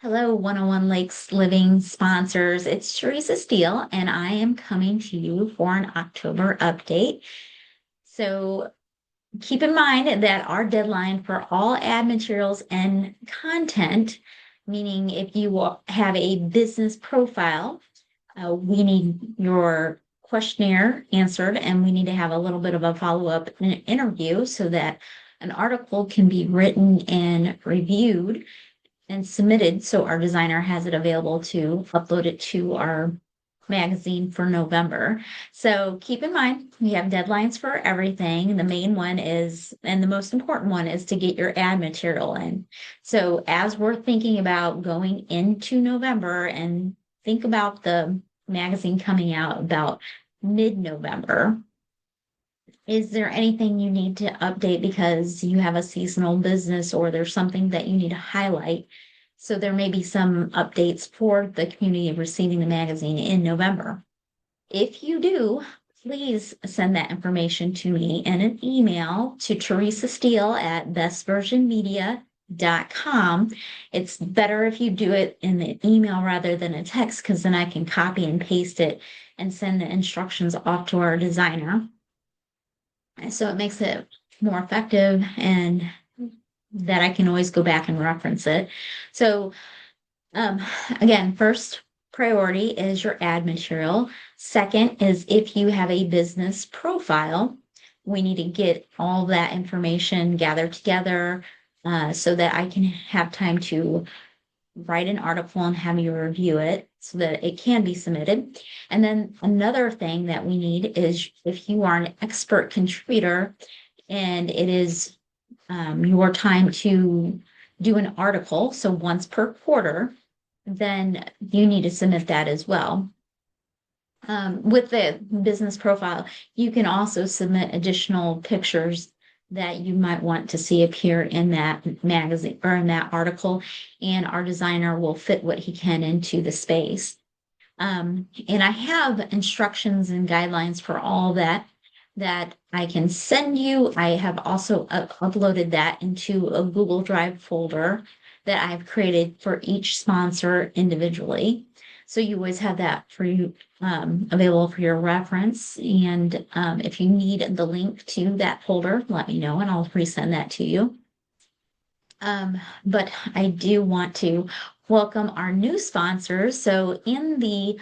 Hello, 101 Lakes Living sponsors. It's Theresa Steele, and I am coming to you for an October update. So keep in mind that our deadline for all ad materials and content, meaning if you have a business profile, we need your questionnaire answered, and we need to have a little bit of a follow-up interview so that an article can be written and reviewed and submitted so our designer has it available to upload it to our magazine for November. So keep in mind, we have deadlines for everything. The main one is, and the most important one is to get your ad material in. So as we're thinking about going into November and think about the magazine coming out about mid-November, is there anything you need to update because you have a seasonal business or there's something that you need to highlight? So there may be some updates for the community receiving the magazine in November. If you do, please send that information to me in an email to Theresa Steele at bestversionmedia.com. It's better if you do it in the email rather than a text because then I can copy and paste it and send the instructions off to our designer. So it makes it more effective and that I can always go back and reference it. So um, again, first priority is your ad material. Second is if you have a business profile, we need to get all that information gathered together so that I can have time to write an article and have you review it so that it can be submitted. And then another thing that we need is if you are an expert contributor and it is your time to do an article, so once per quarter, then you need to submit that as well. With the business profile, you can also submit additional pictures that you might want to see appear in that magazine or in that article, and our designer will fit what he can into the space. And I have instructions and guidelines for all that I can send you. I have also uploaded that into a Google Drive folder that I've created for each sponsor individually. So you always have that for you available for your reference. And if you need the link to that folder, let me know and I'll resend that to you. But I do want to welcome our new sponsors. So in the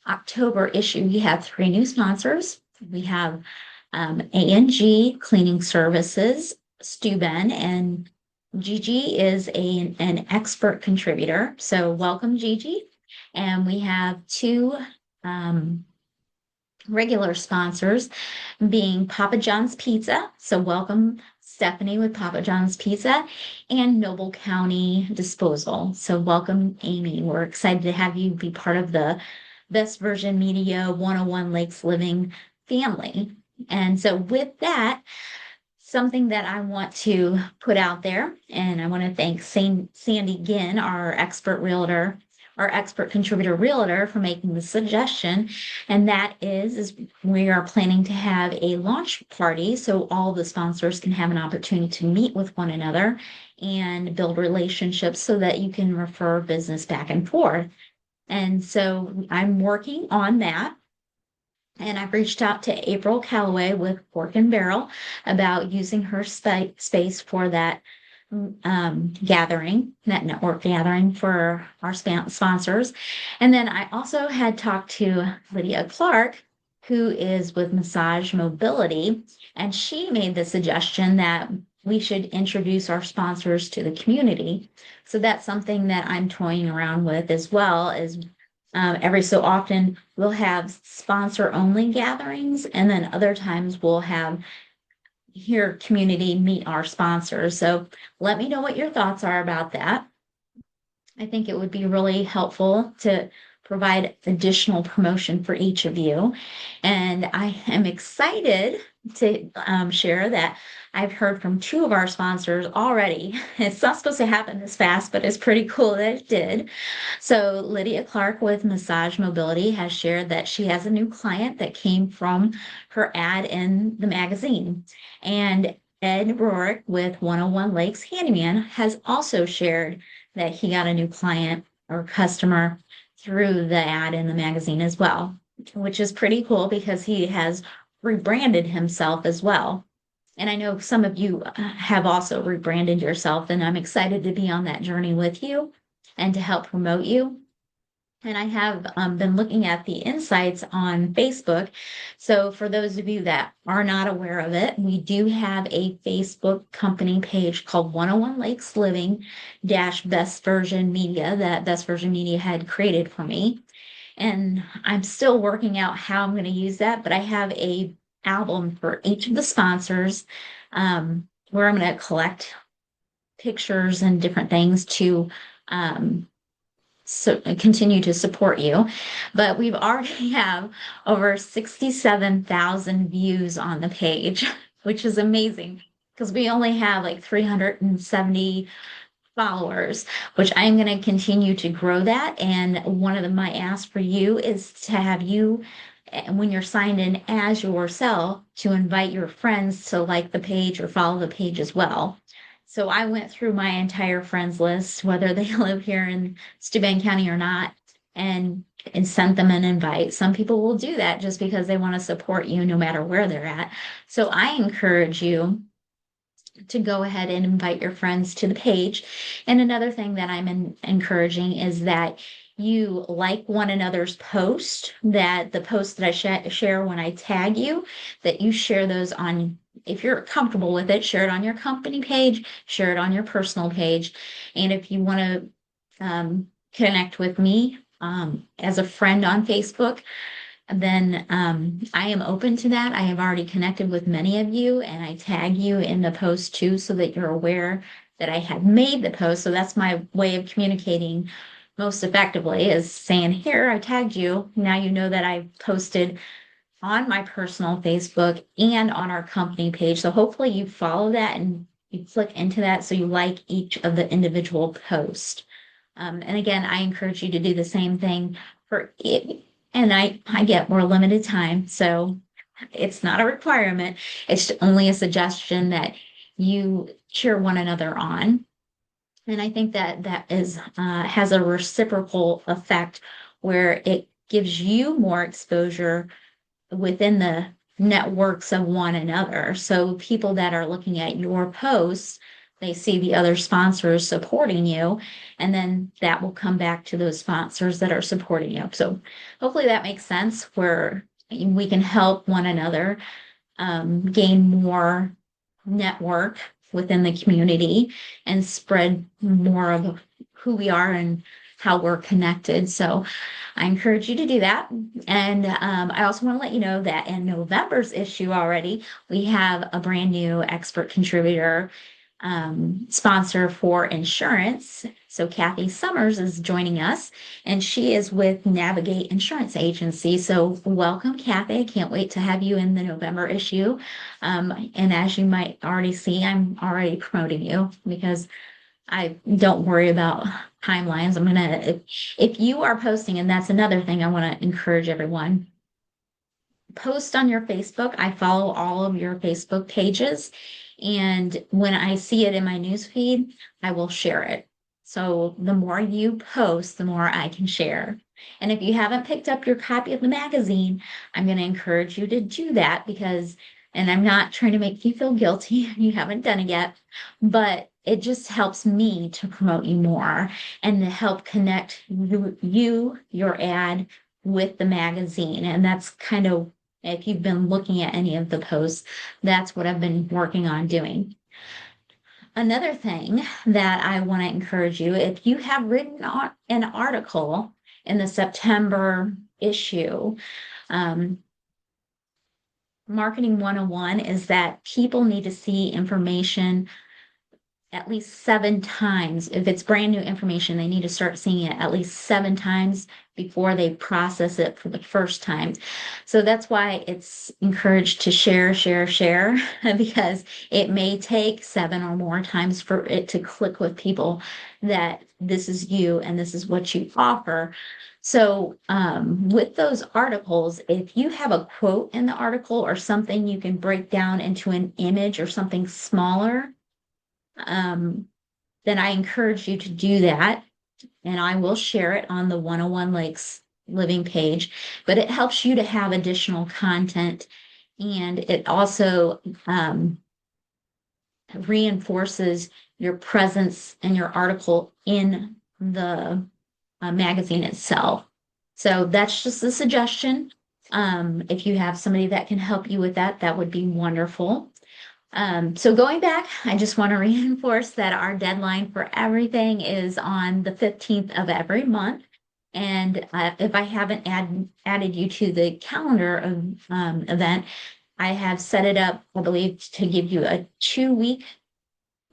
October issue, we have three new sponsors. We have A&G Cleaning Services, Steuben, and Gigi is an expert contributor. So welcome, Gigi. And we have two regular sponsors being Papa John's Pizza. So welcome, Stephanie with Papa John's Pizza and Noble County Disposal. So welcome, Amy. We're excited to have you be part of the Best Version Media 101 Lakes Living family. And so with that, something that I want to put out there, and I want to thank Sandy Ginn, our expert contributor realtor, for making the suggestion. And that is we are planning to have a launch party so all the sponsors can have an opportunity to meet with one another and build relationships so that you can refer business back and forth. And so I'm working on that. And I've reached out to April Calloway with Fork and Barrel about using her space for that gathering, that network gathering for our sponsors. And then I also had talked to Lydia Clark, who is with Massage Mobility, and she made the suggestion that we should introduce our sponsors to the community. So that's something that I'm toying around with as well as every so often we'll have sponsor only gatherings, and then other times we'll have here community meet our sponsors. So let me know what your thoughts are about that. I think it would be really helpful to provide additional promotion for each of you. And I am excited to share that I've heard from two of our sponsors already. It's not supposed to happen this fast, but it's pretty cool that it did. So Lydia Clark with Massage Mobility has shared that she has a new client that came from her ad in the magazine. And Ed Rorick with 101 Lakes Handyman has also shared that he got a new client or customer through the ad in the magazine as well, which is pretty cool because he has rebranded himself as well. And I know some of you have also rebranded yourself, and I'm excited to be on that journey with you and to help promote you. And I have been looking at the insights on Facebook. So, for those of you that are not aware of it, we do have a Facebook company page called 101 Lakes Living dash Best Version Media that Best Version Media had created for me. And I'm still working out how I'm going to use that, but I have a album for each of the sponsors where I'm going to collect pictures and different things to um, so continue to support you. But we've already have over 67,000 views on the page, which is amazing because we only have like 370 followers, which I'm going to continue to grow that. And one of my asks for you is to have you, when you're signed in as yourself, to invite your friends to like the page or follow the page as well. So I went through my entire friends list, whether they live here in Steuben County or not, and sent them an invite. Some people will do that just because they want to support you no matter where they're at. So I encourage you to go ahead and invite your friends to the page. And another thing that I'm encouraging is that you like one another's post, that the posts that I share when I tag you, that you share those on, if you're comfortable with it, share it on your company page, share it on your personal page. And if you want to connect with me as a friend on Facebook, then I am open to that. I have already connected with many of you and I tag you in the post too so that you're aware that I have made the post. So that's my way of communicating most effectively, is saying, here, I tagged you. Now you know that I posted on my personal Facebook and on our company page. So hopefully you follow that and you click into that so you like each of the individual posts. And again, I encourage you to do the same thing for it. And I get more limited time, so it's not a requirement. It's only a suggestion that you cheer one another on. And I think that that is has a reciprocal effect where it gives you more exposure within the networks of one another. So people that are looking at your posts, they see the other sponsors supporting you, and then that will come back to those sponsors that are supporting you. So hopefully that makes sense where we can help one another gain more network within the community and spread more of who we are and how we're connected. So I encourage you to do that. And I also want to let you know that in November's issue already, we have a brand new expert contributor sponsor for insurance. So Kathy Summers is joining us, and she is with Navigate Insurance Agency. So welcome, Kathy. I can't wait to have you in the November issue. And as you might already see, I'm already promoting you because I don't worry about timelines. If you are posting, and that's another thing I want to encourage everyone, post on your Facebook. I follow all of your Facebook pages. And when I see it in my newsfeed, I will share it. So the more you post, the more I can share. And if you haven't picked up your copy of the magazine, I'm going to encourage you to do that because, and I'm not trying to make you feel guilty, you haven't done it yet, but it just helps me to promote you more and to help connect your ad with the magazine. And that's kind of, if you've been looking at any of the posts, that's what I've been working on doing. Another thing that I want to encourage you, if you have written an article in the September issue, Marketing 101 is that people need to see information at least 7 times. If it's brand new information, they need to start seeing it at least 7 times before they process it for the first time. So that's why it's encouraged to share, share, share, because it may take 7 or more times for it to click with people that this is you and this is what you offer. So with those articles, if you have a quote in the article or something you can break down into an image or something smaller, then I encourage you to do that. And I will share it on the 101 Lakes Living page, but it helps you to have additional content. And it also reinforces your presence and your article in the magazine itself. So that's just a suggestion. If you have somebody that can help you with that, that would be wonderful. So going back, I just want to reinforce that our deadline for everything is on the 15th of every month. And if I haven't added you to the calendar of event, I have set it up, I believe, to give you a 2 week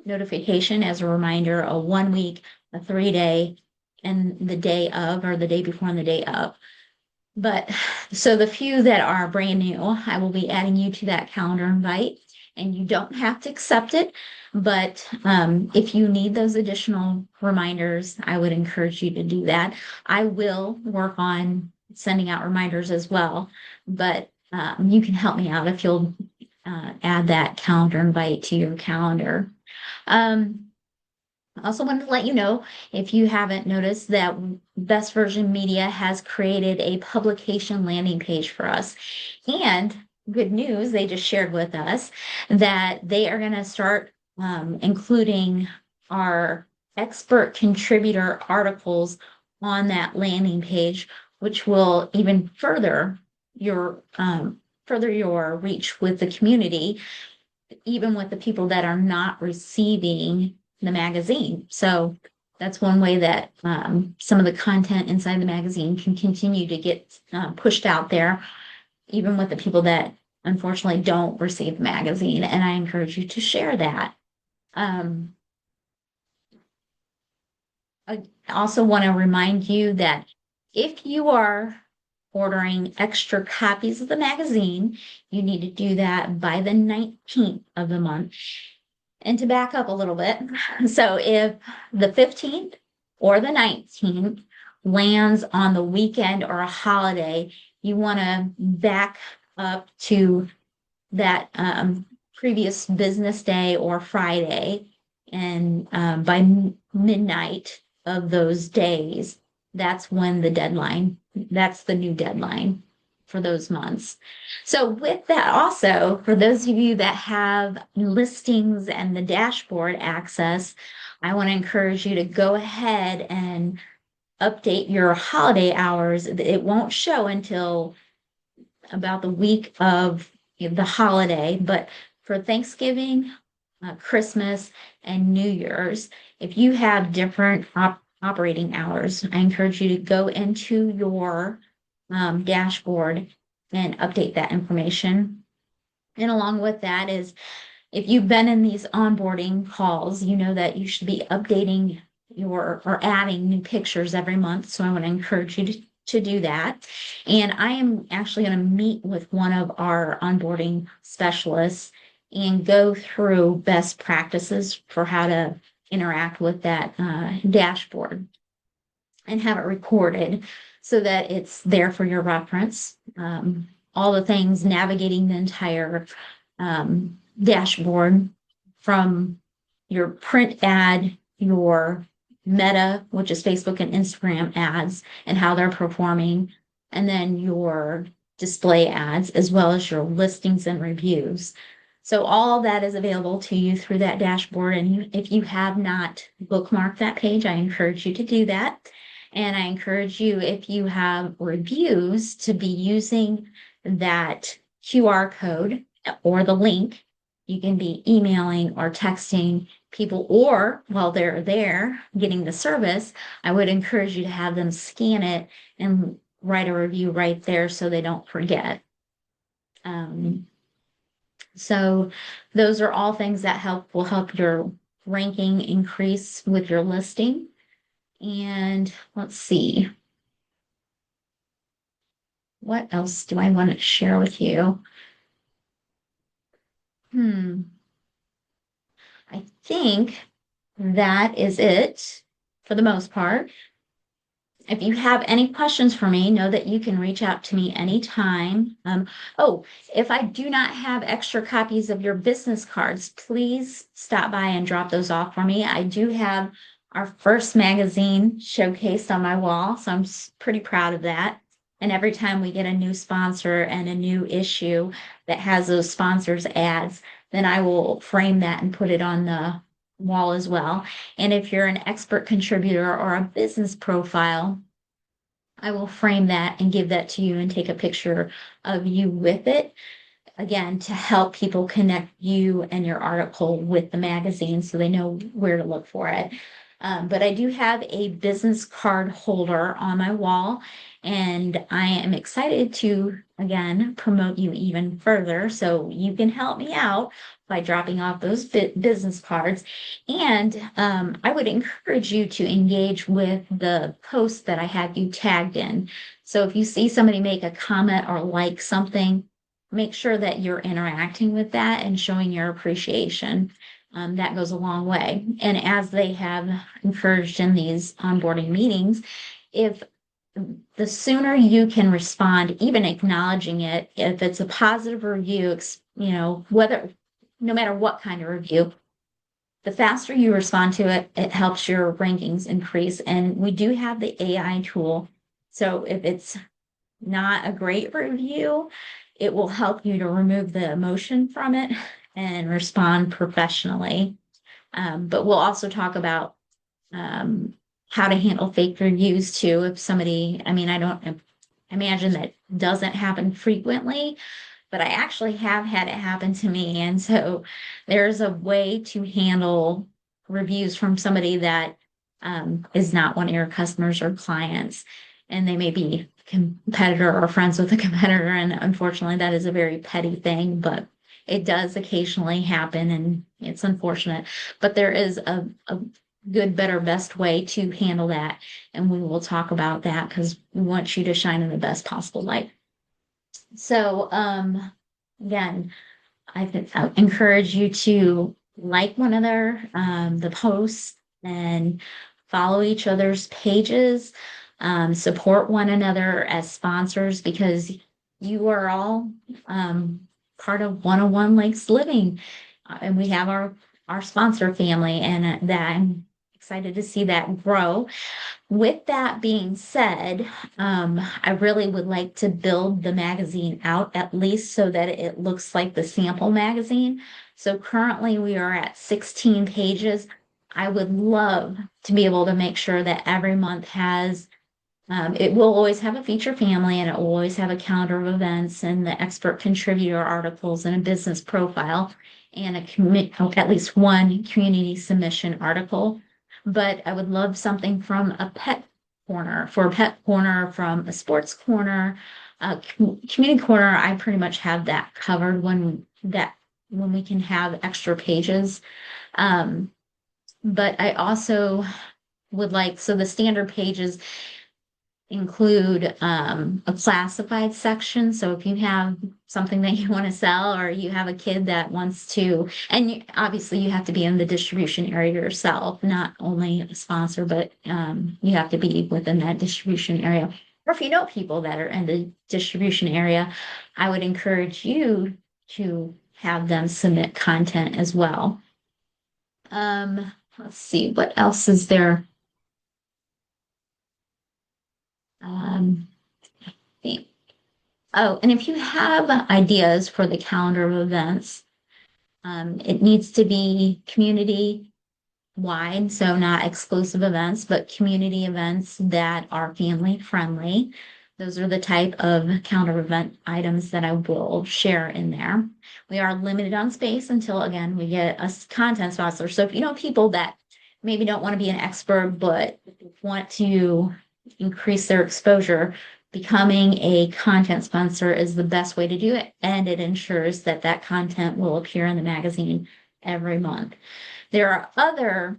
notification as a reminder, a 1 week, a 3 day, and the day of, or the day before and the day of. But so the few that are brand new, I will be adding you to that calendar invite, and you don't have to accept it. But if you need those additional reminders, I would encourage you to do that. I will work on sending out reminders as well, but you can help me out if you'll add that calendar invite to your calendar. I also wanted to let you know, if you haven't noticed, that Best Version Media has created a publication landing page for us. And good news, they just shared with us that they are going to start including our expert contributor articles on that landing page, which will even further your reach with the community, even with the people that are not receiving the magazine. So that's one way that some of the content inside the magazine can continue to get pushed out there, even with the people that unfortunately don't receive the magazine. And I encourage you to share that. Um, I also want to remind you that if you are ordering extra copies of the magazine, you need to do that by the 19th of the month. And to back up a little bit, so if the 15th or the 19th lands on the weekend or a holiday, you want to back up to that previous business day or Friday. And by midnight of those days, that's when that's the new deadline for those months. So with that, also, for those of you that have listings and the dashboard access, I want to encourage you to go ahead and update your holiday hours. It won't show until about the week of the holiday, but for Thanksgiving, Christmas, and New Year's, if you have different operating hours, I encourage you to go into your dashboard and update that information. And along with that is, if you've been in these onboarding calls, you know that you should be updating or adding new pictures every month. So I want to encourage you to do that. And I am actually going to meet with one of our onboarding specialists and go through best practices for how to interact with that dashboard and have it recorded so that it's there for your reference. All the things navigating the entire dashboard, from your print ad, your Meta, which is Facebook and Instagram ads, and how they're performing, and then your display ads, as well as your listings and reviews. So all of that is available to you through that dashboard. And if you have not bookmarked that page, I encourage you to do that. And I encourage you, if you have reviews, to be using that QR code or the link. You can be emailing or texting people, or while they're there getting the service, I would encourage you to have them scan it and write a review right there so they don't forget. So those are all things that will help your ranking increase with your listing. And let's see. What else do I want to share with you? I think that is it for the most part. If you have any questions for me, know that you can reach out to me anytime. Oh, if I do not have extra copies of your business cards, please stop by and drop those off for me. I do have our first magazine showcased on my wall, so I'm pretty proud of that. And every time we get a new sponsor and a new issue that has those sponsors' ads, then I will frame that and put it on the wall as well. And if you're an expert contributor or a business profile, I will frame that and give that to you and take a picture of you with it. Again, to help people connect you and your article with the magazine so they know where to look for it. But I do have a business card holder on my wall, and I am excited to, again, promote you even further. So you can help me out by dropping off those business cards. And I would encourage you to engage with the posts that I have you tagged in. So if you see somebody make a comment or like something, make sure that you're interacting with that and showing your appreciation. That goes a long way. And as they have encouraged in these onboarding meetings, if the sooner you can respond, even acknowledging it, if it's a positive review, whether no matter what kind of review, the faster you respond to it, it helps your rankings increase. And we do have the AI tool. So if it's not a great review, it will help you to remove the emotion from it and respond professionally. But we'll also talk about how to handle fake reviews too. If somebody, I mean, I don't imagine that doesn't happen frequently, but I actually have had it happen to me. And so there's a way to handle reviews from somebody that is not one of your customers or clients, and they may be a competitor or friends with a competitor. And unfortunately, that is a very petty thing, but it does occasionally happen and it's unfortunate. But there is a good, better, best way to handle that. And we will talk about that because we want you to shine in the best possible light. So, again, I encourage you to like one another, the posts, and follow each other's pages, support one another as sponsors because you are all part of 101 Lakes Living. And we have our sponsor family, and that I'm excited to see that grow. With that being said, I really would like to build the magazine out at least so that it looks like the sample magazine. So currently we are at 16 pages. I would love to be able to make sure that every month has, it will always have a feature family and it will always have a calendar of events and the expert contributor articles and a business profile and at least one community submission article. But I would love something from a pet corner, for a pet corner, from a sports corner, community corner. I pretty much have that covered when we can have extra pages. But I also would like, so the standard pages include a classified section. So if you have something that you want to sell or you have a kid that wants to, and obviously you have to be in the distribution area yourself, not only a sponsor, but you have to be within that distribution area. Or if you know people that are in the distribution area, I would encourage you to have them submit content as well. Let's see, what else is there? Um, Oh, and if you have ideas for the calendar of events, it needs to be community wide, so not exclusive events, but community events that are family friendly. Those are the type of calendar event items that I will share in there. We are limited on space until, again, we get a content sponsor. So if you know people that maybe don't want to be an expert, but want to increase their exposure, becoming a content sponsor is the best way to do it. And it ensures that that content will appear in the magazine every month. There are other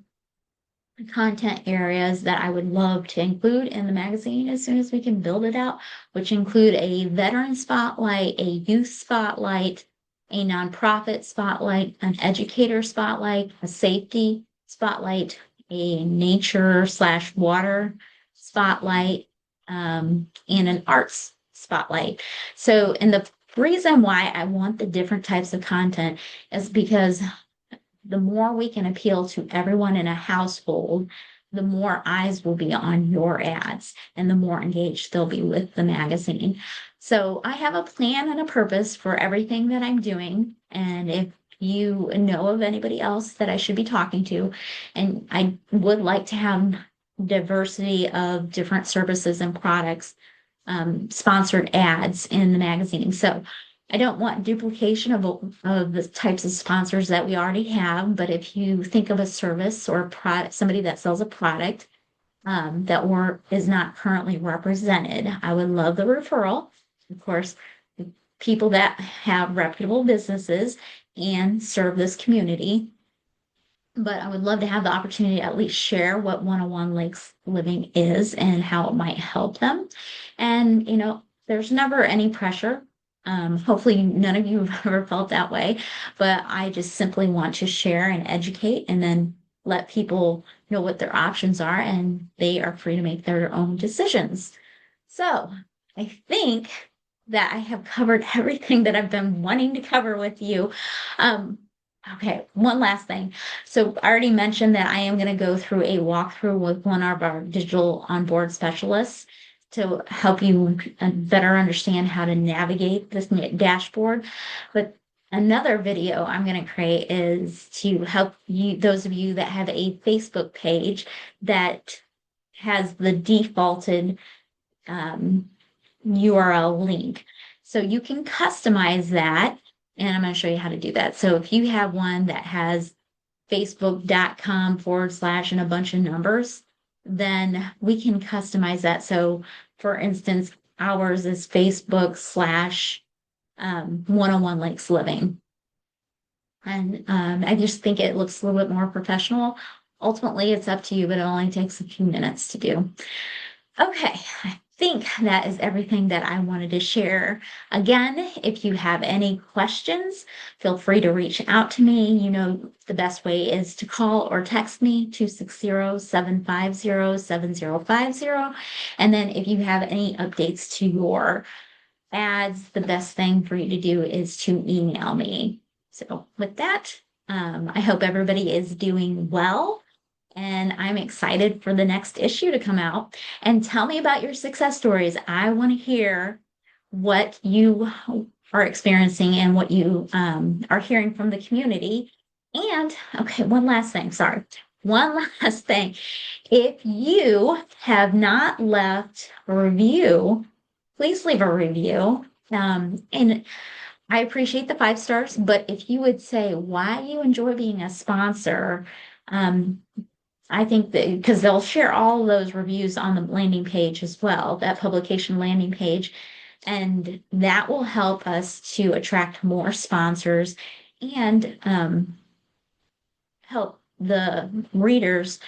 content areas that I would love to include in the magazine as soon as we can build it out, which include a veteran spotlight, a youth spotlight, a nonprofit spotlight, an educator spotlight, a safety spotlight, a nature/water spotlight, and an arts spotlight. So, and the reason why I want the different types of content is because the more we can appeal to everyone in a household, the more eyes will be on your ads and the more engaged they'll be with the magazine. So I have a plan and a purpose for everything that I'm doing. And if you know of anybody else that I should be talking to, and I would like to have diversity of different services and products, sponsored ads in the magazine. So I don't want duplication of the types of sponsors that we already have, but if you think of a service or a product, somebody that sells a product that is not currently represented, I would love the referral. Of course, people that have reputable businesses and serve this community. But I would love to have the opportunity to at least share what 101 Lakes Living is and how it might help them. And, there's never any pressure. Hopefully none of you have ever felt that way, but I just simply want to share and educate and then let people know what their options are and they are free to make their own decisions. So I think that I have covered everything that I've been wanting to cover with you. Um, okay, one last thing. So I already mentioned that I am going to go through a walkthrough with one of our digital onboard specialists to help you better understand how to navigate this dashboard. But another video I'm going to create is to help you, those of you that have a Facebook page that has the defaulted URL link. So you can customize that, and I'm going to show you how to do that. So if you have one that has facebook.com/ and a bunch of numbers, then we can customize that. So for instance, ours is Facebook/ 101 Lakes Living. And I just think it looks a little bit more professional. Ultimately, it's up to you, but it only takes a few minutes to do. Okay, I think that is everything that I wanted to share. Again, if you have any questions, feel free to reach out to me. You know, the best way is to call or text me 260-750-7050. And then if you have any updates to your ads, the best thing for you to do is to email me. So with that, I hope everybody is doing well. And I'm excited for the next issue to come out. And tell me about your success stories. I want to hear what you are experiencing and what you are hearing from the community. And okay, one last thing. Sorry. One last thing. If you have not left a review, please leave a review. And I appreciate the 5 stars, but if you would say why you enjoy being a sponsor, I think that because they'll share all of those reviews on the landing page as well, that publication landing page, and that will help us to attract more sponsors and help the readers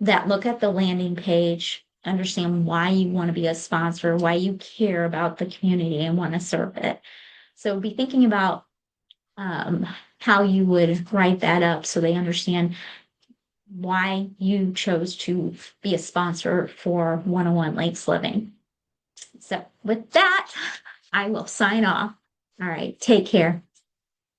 that look at the landing page understand why you want to be a sponsor, why you care about the community and want to serve it. So be thinking about how you would write that up so they understand why you chose to be a sponsor for 101 Lakes Living. So with that, I will sign off. All right, take care.